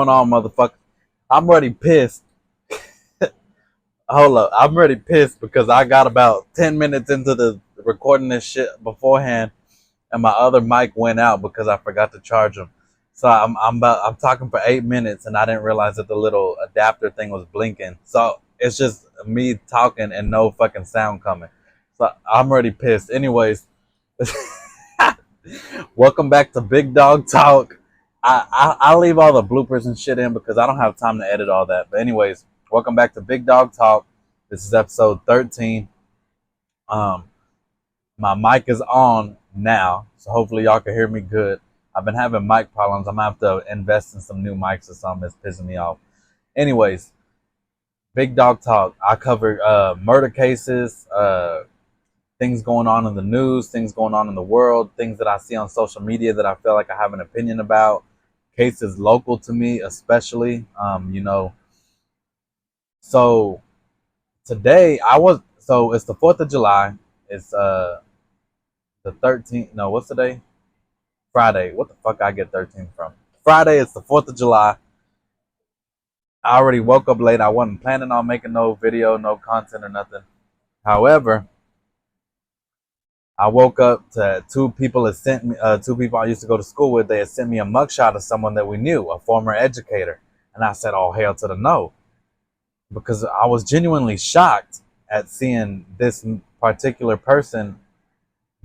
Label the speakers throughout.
Speaker 1: going on, motherfucker? I'm already pissed. Hold up. I'm already pissed because I got about 10 minutes into the recording this shit beforehand, and my other mic went out because I forgot to charge them. So I'm talking for 8 minutes, and I didn't realize that the little adapter thing was blinking. So it's just me talking and no fucking sound coming. So I'm already pissed. Anyways, welcome back to Big Dog Talk. I'll leave all the bloopers and shit in because I don't have time to edit all that. But anyways, welcome back to Big Dog Talk. This is episode 13. My mic is on now, so hopefully y'all can hear me good. I've been having mic problems. I'm gonna have to invest in some new mics or something. It's pissing me off. Anyways, Big Dog Talk. I cover murder cases, things going on in the news, things going on in the world, things that I see on social media that I feel like I have an opinion about, cases local to me especially. So today it's the 4th of July. It's the 13th. No, what's the day? Friday. What the fuck I get 13th from? Friday. It's the 4th of July. I already woke up late. I wasn't planning on making no video, no content or nothing. However, I woke up to two people I used to go to school with. They had sent me a mugshot of someone that we knew, a former educator. And I said, oh, hell to the no. Because I was genuinely shocked at seeing this particular person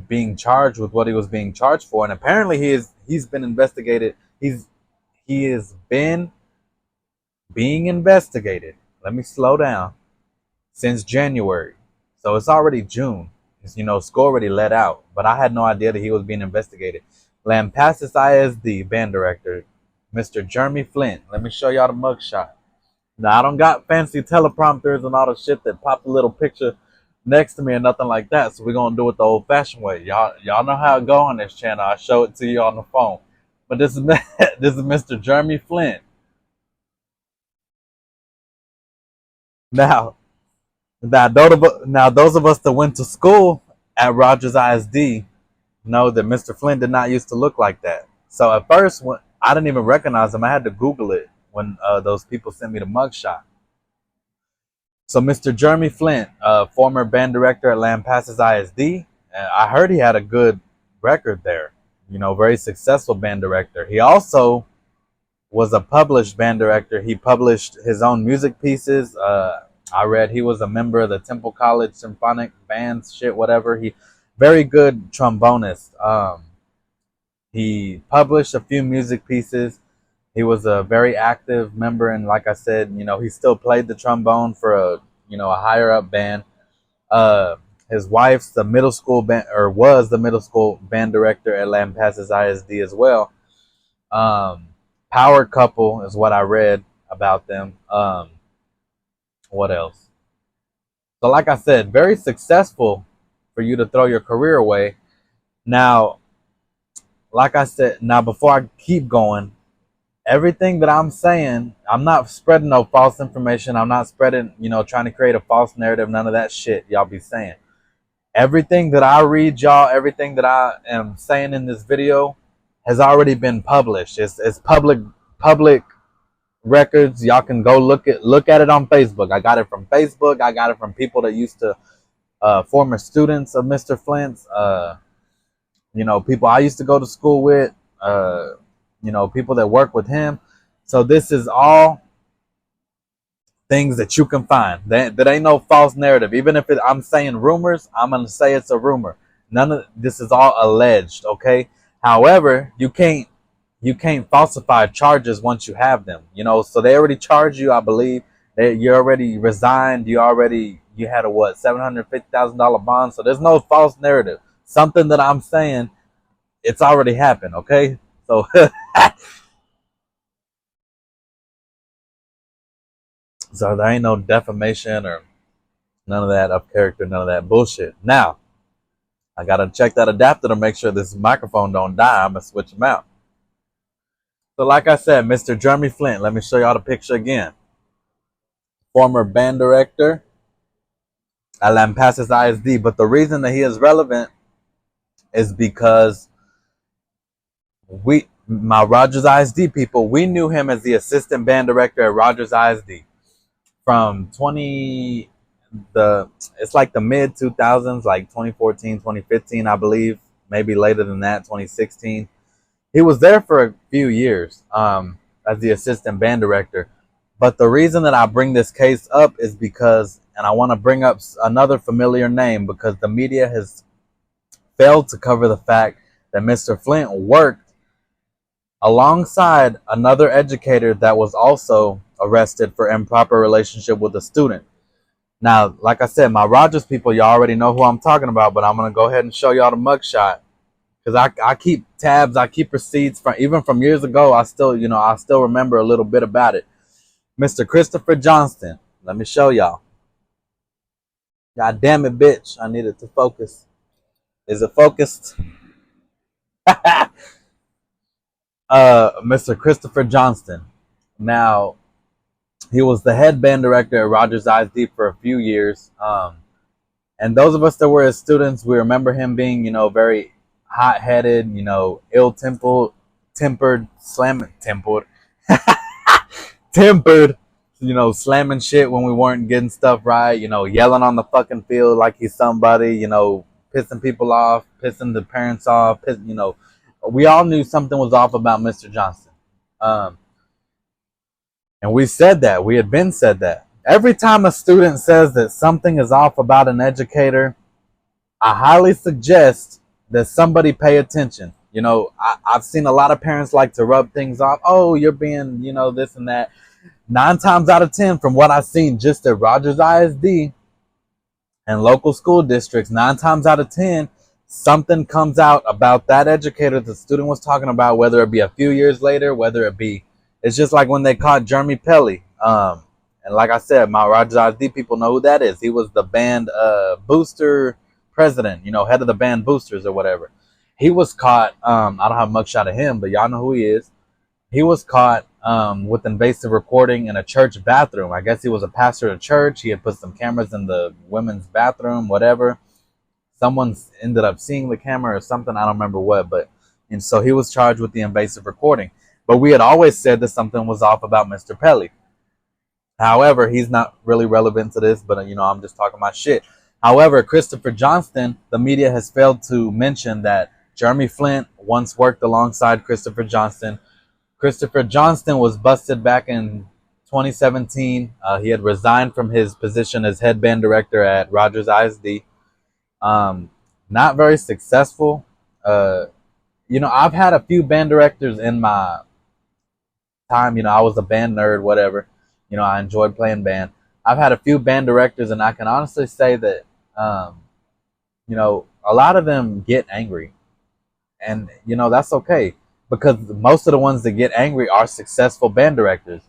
Speaker 1: being charged with what he was being charged for. And apparently he's been investigated. He has been being investigated. Let me slow down. Since January. So it's already June. School already let out, but I had no idea that he was being investigated. Lampasas ISD band director, Mr. Jeremy Flint. Let me show y'all the mugshot. Now, I don't got fancy teleprompters and all the shit that pop a little picture next to me or nothing like that, so we're going to do it the old-fashioned way. Y'all know how it go on this channel. I show it to you on the phone. But this is Mr. Jeremy Flint. Now, those of us that went to school at Rogers ISD know that Mr. Flint did not used to look like that. So at first, when I didn't even recognize him, I had to Google it when those people sent me the mugshot. So Mr. Jeremy Flint, former band director at Lampasas ISD, I heard he had a good record there. Very successful band director. He also was a published band director. He published his own music pieces. I read he was a member of the Temple College Symphonic Bands, whatever. He very good trombonist. He published a few music pieces. He was a very active member, and like I said, he still played the trombone for a higher up band. His wife's the middle school band, or was the middle school band director at Lampasas ISD as well. Power couple is what I read about them. What else? So like I said, very successful for you to throw your career away. Now, like I said, before I keep going, everything that I'm saying, I'm not spreading no false information. I'm not spreading, trying to create a false narrative. None of that shit y'all be saying. Everything that I read y'all, everything that I am saying in this video has already been published. It's public records. Y'all can go look at it on Facebook. I got it from Facebook. I got it from people that used to former students of Mr. Flint's. People I used to go to school with. People that work with him. So this is all things that you can find. That ain't no false narrative. Even if I'm saying rumors, I'm gonna say it's a rumor. None of this is all alleged. Okay. However, you can't falsify charges once you have them. So they already charged you, I believe. You're already resigned. You had a $750,000 bond. So there's no false narrative. Something that I'm saying, it's already happened. Okay, so so there ain't no defamation or none of that of character, none of that bullshit. Now, I gotta check that adapter to make sure this microphone don't die. I'm gonna switch them out. So like I said, Mr. Jeremy Flint, let me show y'all the picture again. Former band director at Lampasas ISD. But the reason that he is relevant is because my Rogers ISD people, we knew him as the assistant band director at Rogers ISD from it's like the mid 2000s, like 2014, 2015, I believe, maybe later than that, 2016. He was there for a few years as the assistant band director. But the reason that I bring this case up is because, and I want to bring up another familiar name, because the media has failed to cover the fact that Mr. Flint worked alongside another educator that was also arrested for improper relationship with a student. Now, like I said, my Rogers people, y'all already know who I'm talking about, but I'm going to go ahead and show y'all the mugshot. Because I keep tabs, I keep receipts from even from years ago. I still remember a little bit about it. Mr. Christopher Johnston. Let me show y'all. God damn it, bitch. I needed to focus. Is it focused? Mr. Christopher Johnston. Now, he was the head band director at Rogers ISD for a few years. And those of us that were his students, we remember him being, very hot-headed, ill-tempered, tempered, slamming shit when we weren't getting stuff right, yelling on the fucking field like he's somebody, pissing people off, pissing the parents off, we all knew something was off about Mr. Johnston. And we said that. We had been said that. Every time a student says that something is off about an educator, I highly suggest that somebody pay attention. I've seen a lot of parents like to rub things off. Oh, you're being, this and that. 9 times out of 10, from what I've seen just at Rogers ISD and local school districts, 9 times out of 10, something comes out about that educator the student was talking about, whether it be a few years later, whether it be, it's just like when they caught Jeremy Flint. And like I said, my Rogers ISD people know who that is. He was the band booster president, head of the band boosters or whatever. He was caught, I don't have a mugshot of him, but y'all know who he is. He was caught with invasive recording in a church bathroom. I guess he was a pastor at a church. He had put some cameras in the women's bathroom, whatever. Someone ended up seeing the camera or something. I don't remember what, and so he was charged with the invasive recording. But we had always said that something was off about Mr. Pelly. However, he's not really relevant to this, but I'm just talking my shit. However, Christopher Johnston, the media has failed to mention that Jeremy Flint once worked alongside Christopher Johnston. Christopher Johnston was busted back in 2017. He had resigned from his position as head band director at Rogers ISD. Not very successful. I've had a few band directors in my time. I was a band nerd, whatever. I enjoyed playing band. I've had a few band directors, and I can honestly say that, a lot of them get angry. And, that's okay. Because most of the ones that get angry are successful band directors.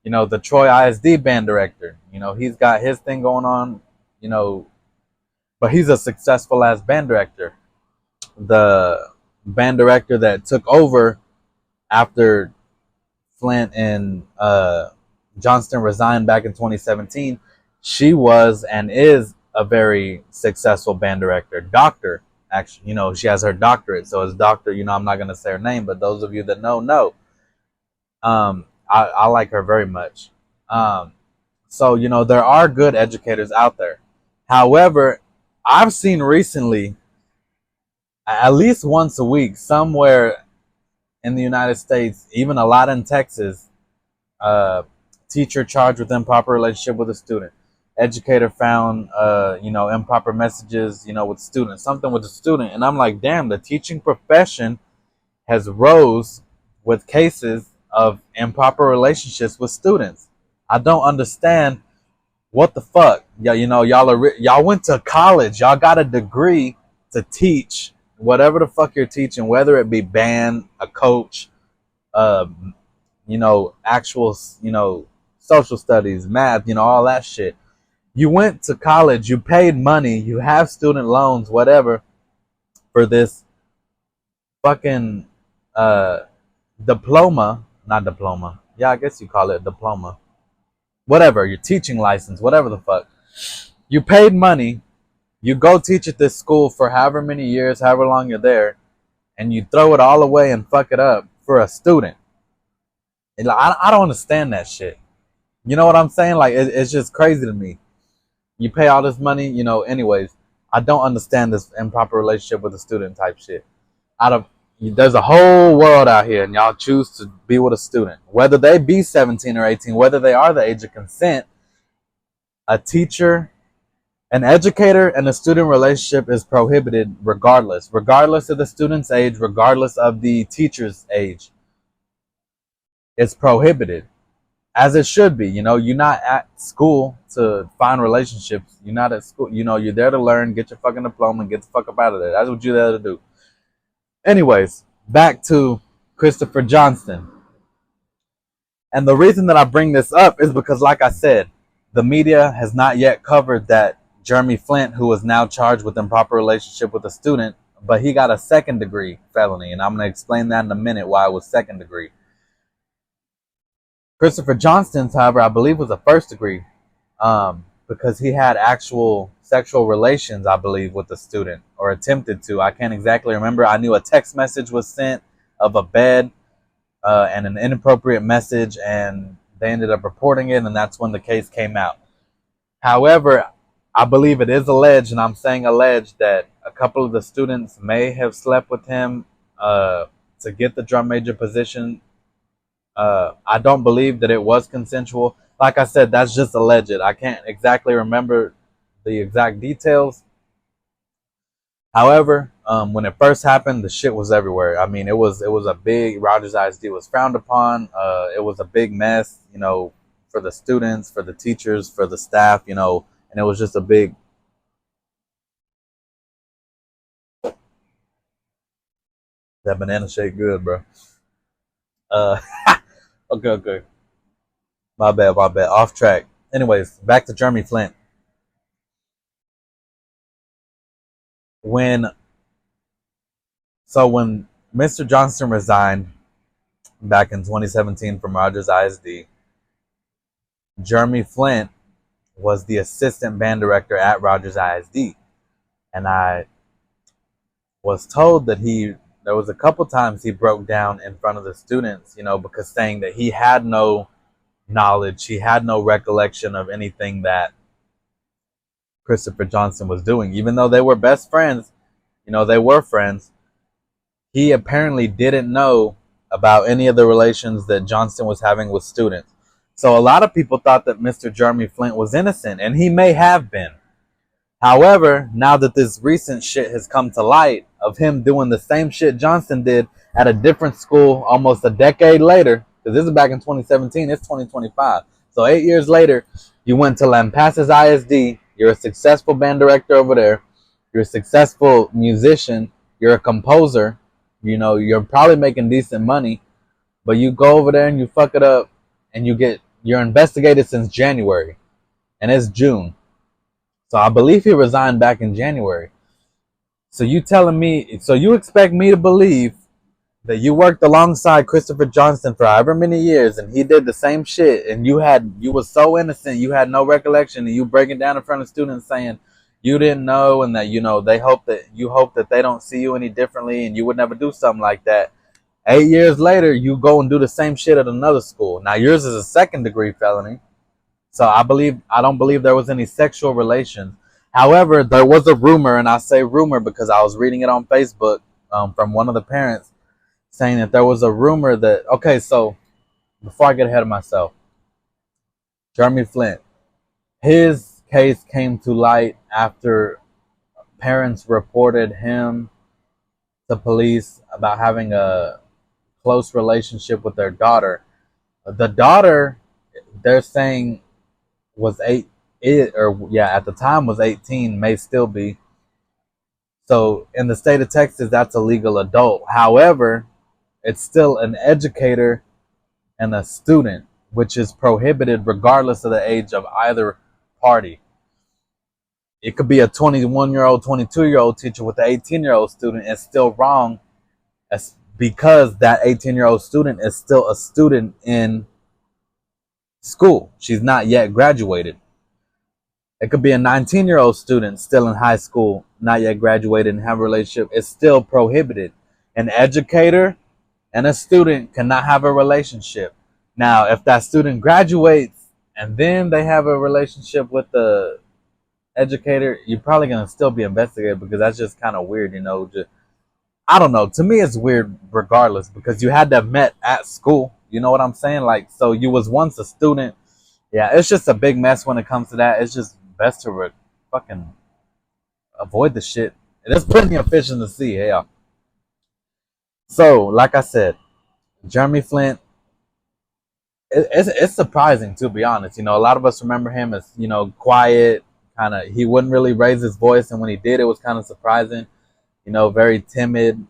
Speaker 1: The Troy ISD band director, he's got his thing going on, but he's a successful ass band director. The band director that took over after Flint and Johnston resigned back in 2017, she was and is a very successful band director. Doctor, actually, she has her doctorate. So as doctor, I'm not going to say her name, but those of you that know. I like her very much. So, there are good educators out there. However, I've seen recently, at least once a week, somewhere in the United States, even a lot in Texas, teacher charged with improper relationship with a student. Educator found, improper messages, with students, something with the student. And I'm like, damn, the teaching profession has rose with cases of improper relationships with students. I don't understand what the fuck. Yeah, y'all went to college. Y'all got a degree to teach whatever the fuck you're teaching, whether it be band, a coach, actual, social studies, math, all that shit. You went to college, you paid money, you have student loans, whatever, for this fucking diploma, not diploma. Yeah, I guess you call it a diploma. Whatever, your teaching license, whatever the fuck. You paid money, you go teach at this school for however many years, however long you're there, and you throw it all away and fuck it up for a student. And like, I don't understand that shit. You know what I'm saying? Like it's just crazy to me. You pay all this money, you know. Anyways, I don't understand this improper relationship with a student type shit. Out of There's a whole world out here, and y'all choose to be with a student, whether they be 17 or 18, whether they are the age of consent. A teacher, an educator, and a student relationship is prohibited regardless of the student's age, regardless of the teacher's age. It's prohibited, as it should be. You know, you're not at school to find relationships. You're not at school. You know, you're there to learn, get your fucking diploma, and get the fuck up out of there. That's what you're there to do. Anyways, back to Christopher Johnston. And the reason that I bring this up is because, like I said, the media has not yet covered that Jeremy Flint, who is now charged with improper relationship with a student, but he got a second-degree felony. And I'm going to explain that in a minute, why it was second degree. Christopher Johnston's, however, I believe was a first degree, because he had actual sexual relations, I believe, with the student, or attempted to. I can't exactly remember. I knew a text message was sent of a bed and an inappropriate message, and they ended up reporting it, and that's when the case came out. However, I believe it is alleged, and I'm saying alleged, that a couple of the students may have slept with him to get the drum major position. I don't believe that it was consensual. Like I said, that's just alleged. I can't exactly remember the exact details. However, when it first happened, the shit was everywhere. I mean, it was a big, Rogers ISD was frowned upon. It was a big mess, you know, for the students, for the teachers, for the staff, you know, and it was just a big. That banana shake good, bro. Uh, okay. My bad. Off track. Anyways, back to Jeremy Flint. When when Mr. Johnston resigned back in 2017 from Rogers ISD, Jeremy Flint was the assistant band director at Rogers ISD, and I was told that there was a couple times he broke down in front of the students, you know, because saying that he had no knowledge, he had no recollection of anything that Christopher Johnston was doing, even though they were best friends. You know, they were friends. He apparently didn't know about any of the relations that Johnston was having with students. So a lot of people thought that Mr. Jeremy Flint was innocent, and he may have been. However, now that this recent shit has come to light of him doing the same shit Johnston did at a different school almost a decade later, because this is back in 2017, it's 2025. So 8 years later, you went to Lampasas ISD, you're a successful band director over there, you're a successful musician, you're a composer, you know, you're probably making decent money, but you go over there and you fuck it up, and you're investigated since January, and it's June. So I believe he resigned back in January. So you expect me to believe that you worked alongside Christopher Johnston for however many years, and he did the same shit, and you were so innocent, you had no recollection, and you breaking down in front of students saying you didn't know, and that, you know, you hope that they don't see you any differently, and you would never do something like that. 8 years later, you go and do the same shit at another school. Now yours is a second degree felony. So I don't believe there was any sexual relations. However, there was a rumor, and I say rumor because I was reading it on Facebook from one of the parents saying that there was a rumor that, okay, so before I get ahead of myself, Jeremy Flint, his case came to light after parents reported him to police about having a close relationship with their daughter. The daughter, they're saying, was at the time was 18, may still be. So in the state of Texas, that's a legal adult. However, it's still an educator and a student, which is prohibited regardless of the age of either party. It could be a 21-year-old, 22-year-old teacher with an 18-year-old student. It's still wrong, because that 18-year-old student is still a student in school. She's not yet graduated. It could be a 19-year-old student still in high school, not yet graduated, and have a relationship. It's still prohibited. An educator and a student cannot have a relationship. Now, if that student graduates and then they have a relationship with the educator, you're probably gonna still be investigated because that's just kind of weird, you know. Just, I don't know. To me, it's weird regardless because you had to have met at school. You know what I'm saying? Like, so you was once a student. Yeah, it's just a big mess when it comes to that. It's just best to fucking avoid the shit. There's plenty of fish in the sea. Yeah. So, like I said, Jeremy Flint. It's surprising to be honest. You know, a lot of us remember him as, you know, quiet, kind of. He wouldn't really raise his voice, and when he did, it was kind of surprising. You know, very timid.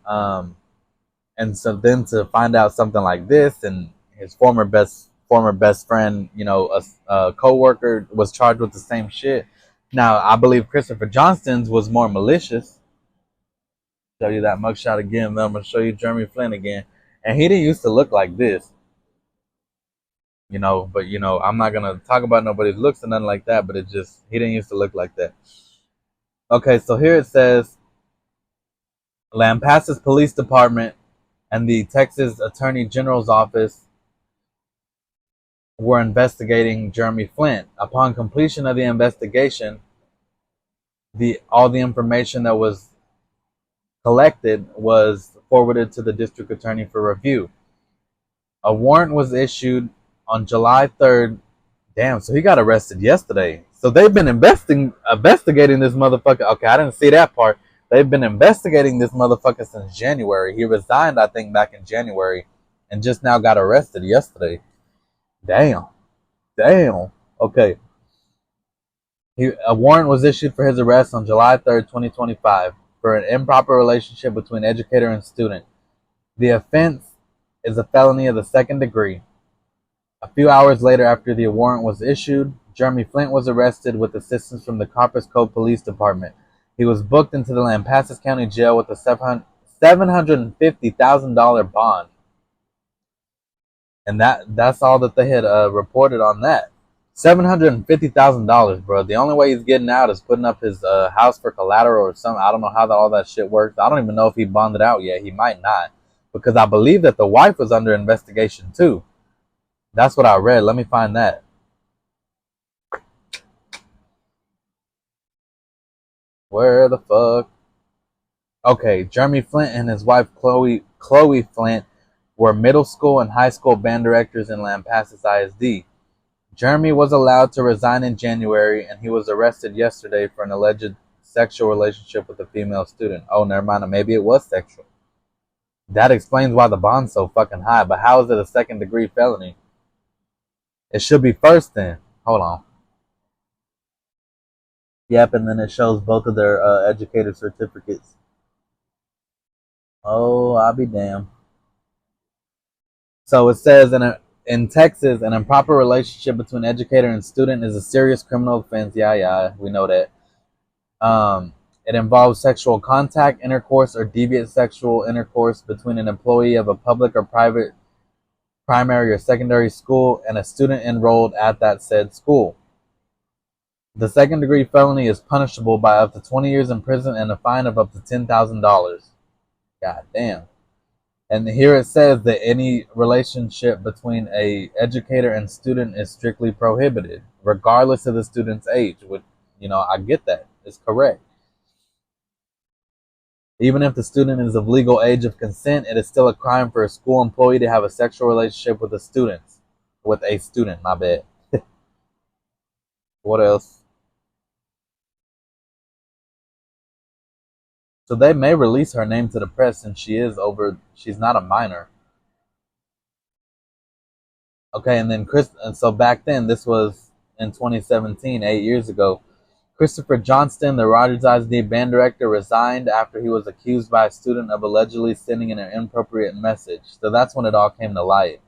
Speaker 1: And so then to find out something like this, and his former best friend, you know, a co-worker was charged with the same shit. Now, I believe Christopher Johnston's was more malicious. Show you that mugshot again. Then I'm gonna show you Jeremy Flint again, and he didn't used to look like this, you know. But you know, I'm not gonna talk about nobody's looks or nothing like that. But it just he didn't used to look like that. Okay, so here it says Lampasas Police Department and the Texas Attorney General's office were investigating Jeremy Flint. Upon completion of the investigation, all the information that was collected was forwarded to the district attorney for review. A warrant was issued on July 3rd. Damn, so he got arrested yesterday. So they've been investigating this motherfucker. Okay, I didn't see that part. They've been investigating this motherfucker since January. He resigned, I think, back in January and just now got arrested yesterday. Damn. Okay. A warrant was issued for his arrest on July 3rd, 2025, for an improper relationship between educator and student. The offense is a felony of the second degree. A few hours later, after the warrant was issued, Jeremy Flint was arrested with assistance from the Copper Cove Police Department. He was booked into the Lampasas County Jail with a $750,000 bond. And that's all that they had reported on that. $750,000, bro. The only way he's getting out is putting up his house for collateral or something. I don't know how all that shit works. I don't even know if he bonded out yet. He might not, because I believe that the wife was under investigation too. That's what I read. Let me find that. Where the fuck? Okay, Jeremy Flint and his wife Chloe Flint were middle school and high school band directors in Lampasas ISD. Jeremy was allowed to resign in January, and he was arrested yesterday for an alleged sexual relationship with a female student. Oh, never mind. Maybe it was sexual. That explains why the bond's so fucking high. But how is it a second degree felony? It should be first then. Hold on. Yep, and then it shows both of their educator certificates. Oh, I'll be damned. So it says in Texas, an improper relationship between educator and student is a serious criminal offense. Yeah, we know that. It involves sexual contact, intercourse, or deviant sexual intercourse between an employee of a public or private primary or secondary school and a student enrolled at that said school. The second degree felony is punishable by up to 20 years in prison and a fine of up to $10,000. God damn. And here it says that any relationship between a educator and student is strictly prohibited, regardless of the student's age. Which, you know, I get that. It's correct. Even if the student is of legal age of consent, it is still a crime for a school employee to have a sexual relationship with a student. My bad. What else? So they may release her name to the press since she's not a minor. Okay, and then so back then, this was in 2017, 8 years ago, Christopher Johnston, the Rogers ISD band director, resigned after he was accused by a student of allegedly sending an inappropriate message. So that's when it all came to light.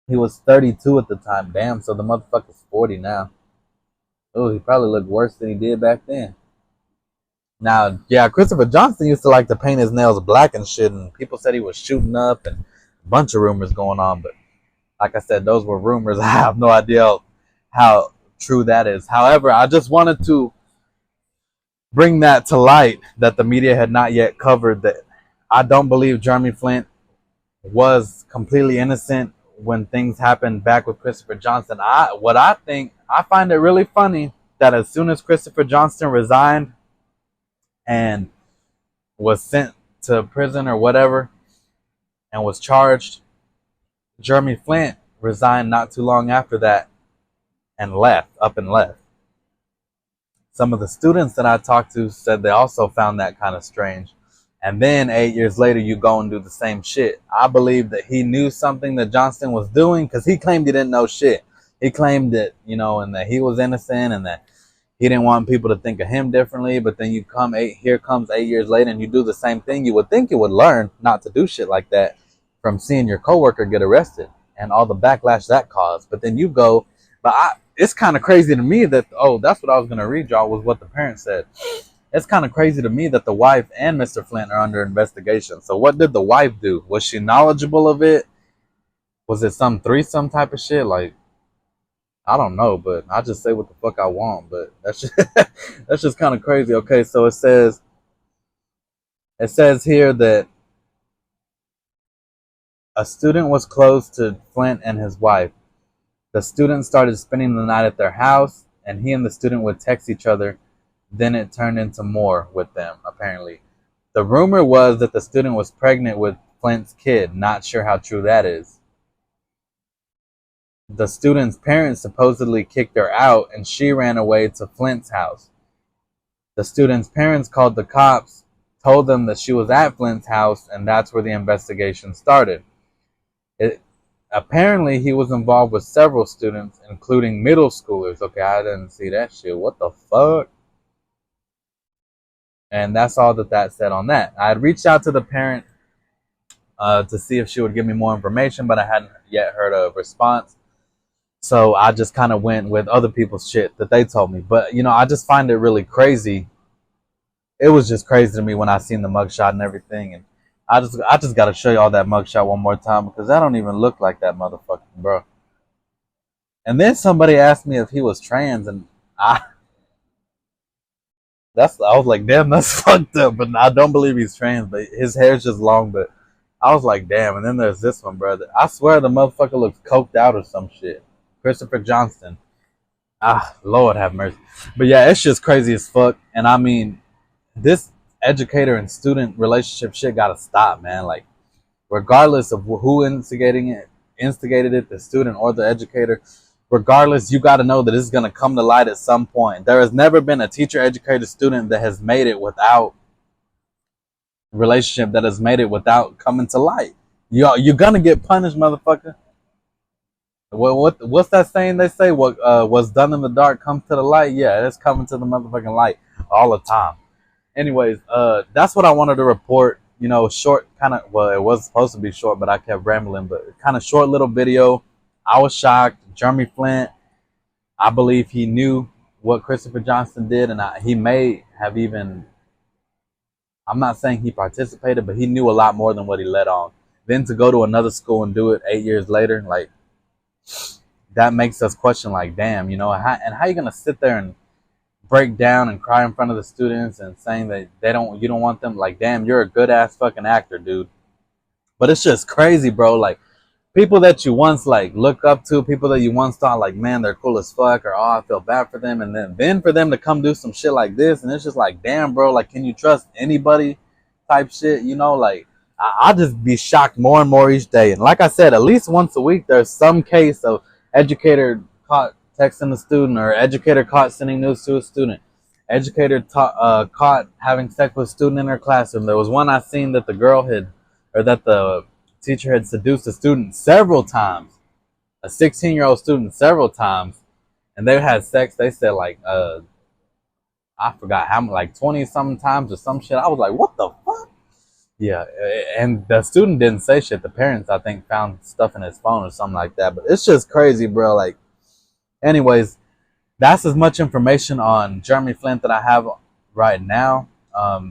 Speaker 1: He was 32 at the time. Damn, so the motherfucker's 40 now. Oh, he probably looked worse than he did back then. Now, yeah, Christopher Johnston used to like to paint his nails black and shit, and people said he was shooting up and a bunch of rumors going on. But like I said, those were rumors. I have no idea how true that is. However, I just wanted to bring that to light that the media had not yet covered that I don't believe Jeremy Flint was completely innocent when things happened back with Christopher Johnston. I find it really funny that as soon as Christopher Johnston resigned and was sent to prison or whatever and was charged, Jeremy Flint resigned not too long after that and left. Some of the students that I talked to said they also found that kind of strange. And then 8 years later, you go and do the same shit. I believe that he knew something that Johnston was doing because he claimed he didn't know shit. He claimed that, and that he was innocent and that he didn't want people to think of him differently. But then here comes 8 years later and you do the same thing. You would think you would learn not to do shit like that from seeing your coworker get arrested and all the backlash that caused. But then you go, it's kind of crazy to me that, that's what I was going to read y'all was what the parents said. It's kind of crazy to me that the wife and Mr. Flint are under investigation. So what did the wife do? Was she knowledgeable of it? Was it some threesome type of shit? Like, I don't know, but I just say what the fuck I want. But that's just kind of crazy. Okay, so it says here that a student was close to Flint and his wife. The student started spending the night at their house, and he and the student would text each other. Then it turned into more with them, apparently. The rumor was that the student was pregnant with Flint's kid. Not sure how true that is. The student's parents supposedly kicked her out, and she ran away to Flint's house. The student's parents called the cops, told them that she was at Flint's house, and that's where the investigation started. Apparently, he was involved with several students, including middle schoolers. Okay, I didn't see that shit. What the fuck? And that's all that said on that. I had reached out to the parent to see if she would give me more information, but I hadn't yet heard a response. So I just kind of went with other people's shit that they told me. But, I just find it really crazy. It was just crazy to me when I seen the mugshot and everything. And I just got to show you all that mugshot one more time because that don't even look like that motherfucker, bro. And then somebody asked me if he was trans, and I was like, damn, that's fucked up. But I don't believe he's trans, but his hair's just long. But I was like, damn. And then there's this one, brother. I swear the motherfucker looks coked out or some shit. Christopher Johnston. Lord have mercy. But yeah, it's just crazy as fuck. And I mean, this educator and student relationship shit gotta stop, man. Like, regardless of who instigated it, the student or the educator, regardless, you got to know that this is going to come to light at some point. There has never been a teacher, educator, student that has made it without relationship, that has made it without coming to light. You're going to get punished, motherfucker. What's that saying they say? What's done in the dark comes to the light? Yeah, it's coming to the motherfucking light all the time. Anyways, that's what I wanted to report. Short, kind of, well, it was supposed to be short, but I kept rambling, but kind of short little video. I was shocked. Jeremy Flint, I believe he knew what Christopher Johnston did, and he may have even, I'm not saying he participated, but he knew a lot more than what he let on. Then to go to another school and do it 8 years later, like, that makes us question, like, damn, how you going to sit there and break down and cry in front of the students and saying that you don't want them? Like, damn, you're a good ass fucking actor, dude. But it's just crazy, bro. Like, people that you once like look up to, people that you once thought like, man, they're cool as fuck, or I feel bad for them, and then for them to come do some shit like this, and it's just like, damn, bro, like, can you trust anybody type shit? Like, I just be shocked more and more each day. And like I said, at least once a week there's some case of educator caught texting a student, or educator caught sending news to a student, educator caught having sex with a student in her classroom. There was one I seen that the teacher had seduced a student several times, a 16-year-old student several times, and they had sex. They said like, I forgot how many, like 20 something times or some shit. I was like, what the fuck? Yeah, and the student didn't say shit. The parents, I think, found stuff in his phone or something like that. But it's just crazy, bro. Like, anyways, that's as much information on Jeremy Flint that I have right now.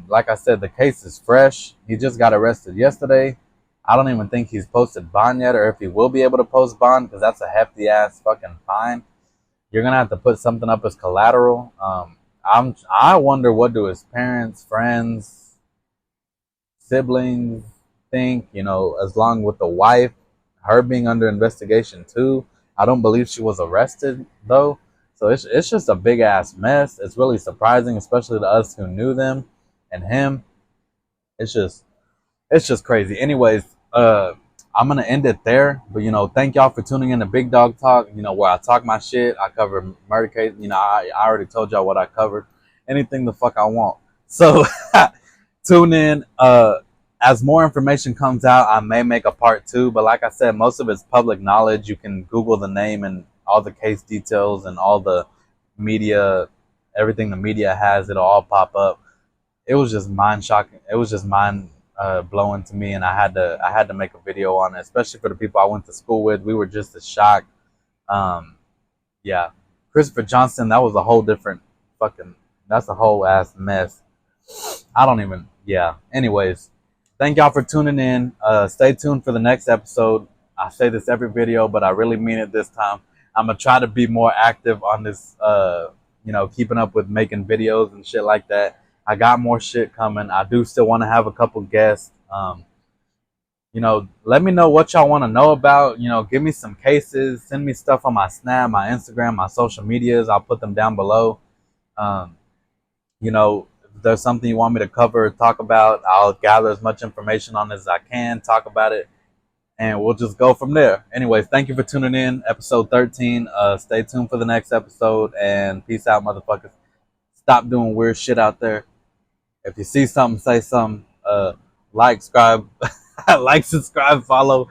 Speaker 1: Like I said, the case is fresh. He just got arrested yesterday. I don't even think he's posted bond yet, or if he will be able to post bond, because that's a hefty ass fucking fine. You're gonna have to put something up as collateral. I wonder, what do his parents, friends, siblings think, as long with the wife, her being under investigation too. I don't believe she was arrested though. So it's just a big ass mess. It's really surprising, especially to us who knew them and him. It's just it's just crazy. Anyways, I'm gonna end it there. But thank y'all for tuning in to Big Dog Talk. Where I talk my shit. I cover murder case. I already told y'all what I covered. Anything the fuck I want. So tune in. As more information comes out, I may make a part two. But like I said, most of it's public knowledge. You can Google the name and all the case details and all the media, everything the media has. It'll all pop up. It was just mind shocking. It was just mind blowing to me, and I had to make a video on it, especially for the people I went to school with. We were just as shocked. Um, yeah, Christopher Johnston. That was a whole different fucking. That's a whole ass mess. I don't even. Yeah. Anyways, thank y'all for tuning in. Stay tuned for the next episode. I say this every video, but I really mean it this time. I'm gonna try to be more active on this. Keeping up with making videos and shit like that. I got more shit coming. I do still want to have a couple guests. Let me know what y'all want to know about. Give me some cases. Send me stuff on my Snap, my Instagram, my social medias. I'll put them down below. Um, if there's something you want me to cover or talk about, I'll gather as much information on it as I can, talk about it, and we'll just go from there. Anyways, thank you for tuning in. Episode 13. Stay tuned for the next episode, and peace out, motherfuckers. Stop doing weird shit out there. If you see something, say something. Like, subscribe, like, subscribe, follow.